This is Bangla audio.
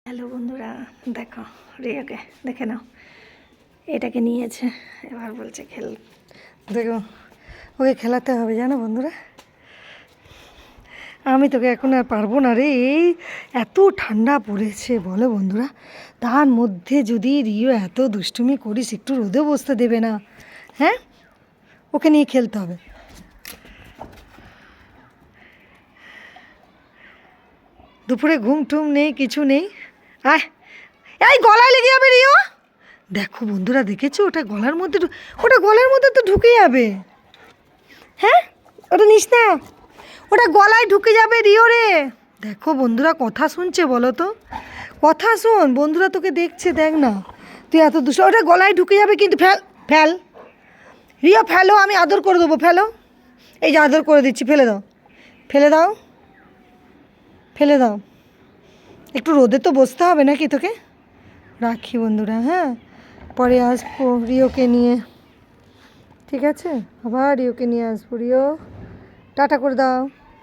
হ্যালো বন্ধুরা, দেখো রিয়াকে দেখে নাও, এটাকে নিয়েছে। এবার বলছে খেল, দেখো ওকে খেলাতে হবে জানো বন্ধুরা। আমি তোকে এখন আর পারবো না রে, এই এত ঠান্ডা পড়েছে বলো বন্ধুরা, তার মধ্যে যদি রিও এত দুষ্টুমি করিস, একটু রোদে বসতে দেবে না। হ্যাঁ, ওকে নিয়ে খেলতে হবে। দুপুরে ঘুম টুম নেই, কিছু নেই। আয়, এই গলায় লেগে যাবে রিও। দেখো বন্ধুরা, দেখেছো ওটা গলার মধ্যে, ওটা গলার মধ্যে তো ঢুকে যাবে। হ্যাঁ, ওটা নিস না, ওটা গলায় ঢুকে যাবে রিও রে। দেখো বন্ধুরা, কথা শুনছে বলো তো, কথা শোন বন্ধুরা, তোকে দেখছে, দেখ না তুই এত দুষ্ট। ওটা গলায় ঢুকে যাবে কিন্তু, ফেল ফেল রিও, ফেলো, আমি আদর করে দেবো, ফেলো। এই যে আদর করে দিচ্ছি, ফেলে দাও, ফেলে দাও, ফেলে দাও। একটু রোদে তো বসতে হবে নাকি তোকে। রাখি বন্ধুরা, হ্যাঁ, পরে আসবো রিওকে নিয়ে, ঠিক আছে, আবার রিওকে নিয়ে আসবো। রিও, টাটা করে দাও।